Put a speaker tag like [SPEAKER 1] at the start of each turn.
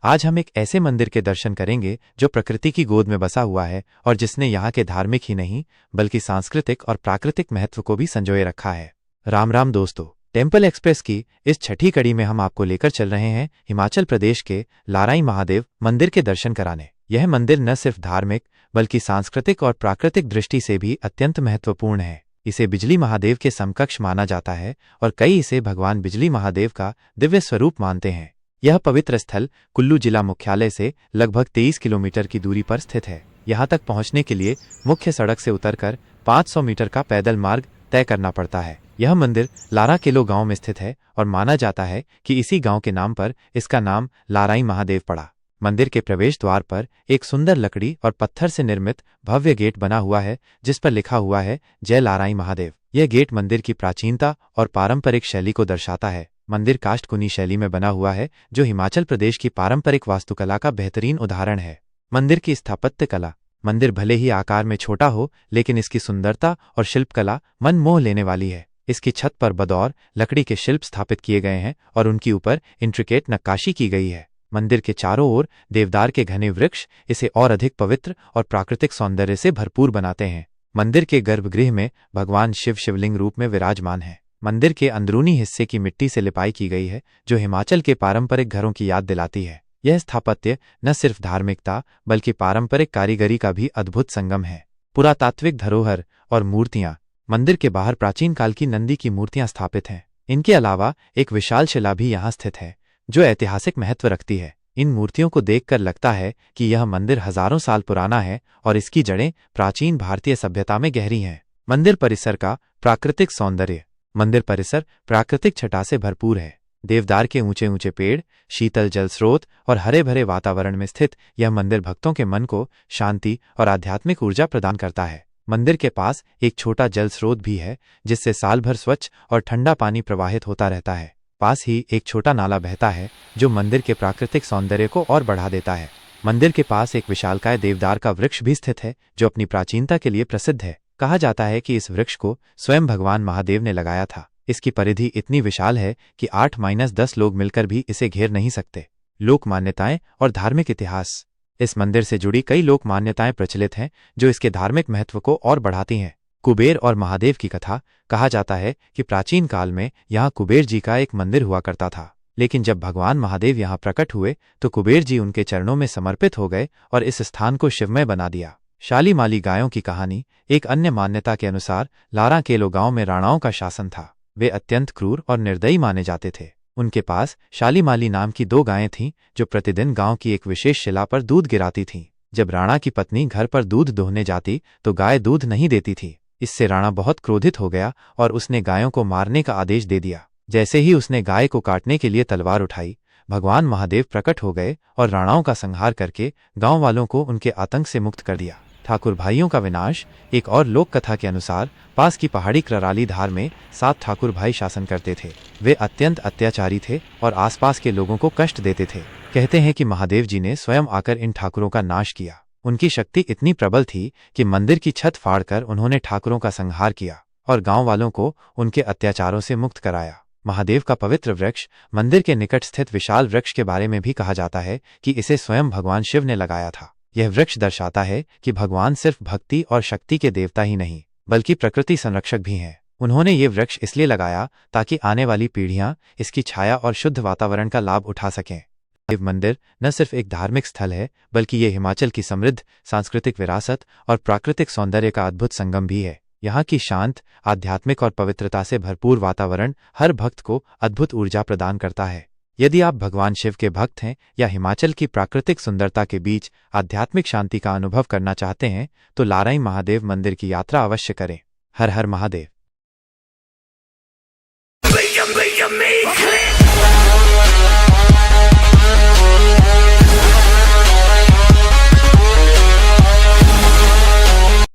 [SPEAKER 1] आज हम एक ऐसे मंदिर के दर्शन करेंगे जो प्रकृति की गोद में बसा हुआ है और जिसने यहाँ के धार्मिक ही नहीं बल्कि सांस्कृतिक और प्राकृतिक महत्व को भी संजोए रखा है। राम राम दोस्तों, टेम्पल एक्सप्रेस की इस छठी कड़ी में हम आपको लेकर चल रहे हैं हिमाचल प्रदेश के लाराई महादेव मंदिर के दर्शन कराने। यह मंदिर न सिर्फ धार्मिक बल्कि सांस्कृतिक और प्राकृतिक दृष्टि से भी अत्यंत महत्वपूर्ण है। इसे बिजली महादेव के समकक्ष माना जाता है और कई इसे भगवान बिजली महादेव का दिव्य स्वरूप मानते हैं। यह पवित्र स्थल कुल्लू जिला मुख्यालय से लगभग 23 किलोमीटर की दूरी पर स्थित है। यहाँ तक पहुँचने के लिए मुख्य सड़क से उतरकर 500 मीटर का पैदल मार्ग तय करना पड़ता है। यह मंदिर लारा केलो गांव में स्थित है और माना जाता है कि इसी गांव के नाम पर इसका नाम लाराई महादेव पड़ा। मंदिर के प्रवेश द्वार पर एक सुंदर लकड़ी और पत्थर से निर्मित भव्य गेट बना हुआ है जिस पर लिखा हुआ है जय लाराई महादेव। यह गेट मंदिर की प्राचीनता और पारंपरिक शैली को दर्शाता है। मंदिर काष्ठकुनी शैली में बना हुआ है जो हिमाचल प्रदेश की पारंपरिक वास्तुकला का बेहतरीन उदाहरण है। मंदिर की स्थापत्य कला। मंदिर भले ही आकार में छोटा हो लेकिन इसकी सुंदरता और शिल्पकला मन मोह लेने वाली है। इसकी छत पर बदौर लकड़ी के शिल्प स्थापित किए गए हैं और उनकी ऊपर इंट्रिकेट नक्काशी की गई है। मंदिर के चारों ओर देवदार के घने वृक्ष इसे और अधिक पवित्र और प्राकृतिक सौंदर्य से भरपूर बनाते हैं। मंदिर के गर्भगृह में भगवान शिव शिवलिंग रूप में विराजमान है। मंदिर के अंदरूनी हिस्से की मिट्टी से लिपाई की गई है जो हिमाचल के पारंपरिक घरों की याद दिलाती है। यह स्थापत्य न सिर्फ धार्मिकता बल्कि पारंपरिक कारीगरी का भी अद्भुत संगम है। पुरातात्विक धरोहर और मूर्तियां। मंदिर के बाहर प्राचीन काल की नंदी की मूर्तियां स्थापित हैं। इनके अलावा एक विशाल शिला भी यहाँ स्थित है जो ऐतिहासिक महत्व रखती है। इन मूर्तियों को देखकर लगता है कि यह मंदिर हजारों साल पुराना है और इसकी जड़ें प्राचीन भारतीय सभ्यता में गहरी हैं। मंदिर परिसर का प्राकृतिक सौंदर्य। मंदिर परिसर प्राकृतिक छटा से भरपूर है। देवदार के ऊंचे ऊंचे पेड़, शीतल जल स्रोत और हरे भरे वातावरण में स्थित यह मंदिर भक्तों के मन को शांति और आध्यात्मिक ऊर्जा प्रदान करता है। मंदिर के पास एक छोटा जल स्रोत भी है जिससे साल भर स्वच्छ और ठंडा पानी प्रवाहित होता रहता है। पास ही एक छोटा नाला बहता है जो मंदिर के प्राकृतिक सौंदर्य को और बढ़ा देता है। मंदिर के पास एक विशालकाय देवदार का वृक्ष भी स्थित है जो अपनी प्राचीनता के लिए प्रसिद्ध है। कहा जाता है कि इस वृक्ष को स्वयं भगवान महादेव ने लगाया था। इसकी परिधि इतनी विशाल है कि 8-10 लोग मिलकर भी इसे घेर नहीं सकते। लोक मान्यताएं और धार्मिक इतिहास। इस मंदिर से जुड़ी कई लोक मान्यताएं प्रचलित हैं जो इसके धार्मिक महत्व को और बढ़ाती हैं। कुबेर और महादेव की कथा। कहा जाता है कि प्राचीन काल में यहाँ कुबेर जी का एक मंदिर हुआ करता था, लेकिन जब भगवान महादेव यहाँ प्रकट हुए तो कुबेर जी उनके चरणों में समर्पित हो गए और इस स्थान को शिवमय बना दिया। शाली माली गायों की कहानी। एक अन्य मान्यता के अनुसार लारा केलो गांव में राणाओं का शासन था। वे अत्यंत क्रूर और निर्दयी माने जाते थे। उनके पास शाली माली नाम की 2 गायें थीं जो प्रतिदिन गांव की एक विशेष शिला पर दूध गिराती थीं। जब राणा की पत्नी घर पर दूध दोहने जाती तो गाय दूध नहीं देती थी। इससे राणा बहुत क्रोधित हो गया और उसने गायों को मारने का आदेश दे दिया। जैसे ही उसने गाय को काटने के लिए तलवार उठाई, भगवान महादेव प्रकट हो गए और राणाओं का संहार करके गांव वालों को उनके आतंक से मुक्त कर दिया। ठाकुर भाइयों का विनाश। एक और लोक कथा के अनुसार पास की पहाड़ी कराली धार में 7 ठाकुर भाई शासन करते थे। वे अत्यंत अत्याचारी थे और आसपास के लोगों को कष्ट देते थे। कहते हैं कि महादेव जी ने स्वयं आकर इन ठाकुरों का नाश किया। उनकी शक्ति इतनी प्रबल थी कि मंदिर की छत फाड़कर उन्होंने ठाकुरों का संहार किया और गांव वालों को उनके अत्याचारों से मुक्त कराया। महादेव का पवित्र वृक्ष। मंदिर के निकट स्थित विशाल वृक्ष के बारे में भी कहा जाता है कि इसे स्वयं भगवान शिव ने लगाया था। यह वृक्ष दर्शाता है कि भगवान सिर्फ भक्ति और शक्ति के देवता ही नहीं बल्कि प्रकृति संरक्षक भी हैं। उन्होंने ये वृक्ष इसलिए लगाया ताकि आने वाली पीढ़ियां इसकी छाया और शुद्ध वातावरण का लाभ उठा सकें। शिव मंदिर न सिर्फ एक धार्मिक स्थल है बल्कि ये हिमाचल की समृद्ध सांस्कृतिक विरासत और प्राकृतिक सौंदर्य का अद्भुत संगम भी है। यहाँ की शांत, आध्यात्मिक और पवित्रता से भरपूर वातावरण हर भक्त को अद्भुत ऊर्जा प्रदान करता है। यदि आप भगवान शिव के भक्त हैं या हिमाचल की प्राकृतिक सुंदरता के बीच आध्यात्मिक शांति का अनुभव करना चाहते हैं तो लाराई महादेव मंदिर की यात्रा अवश्य करें। हर हर महादेव।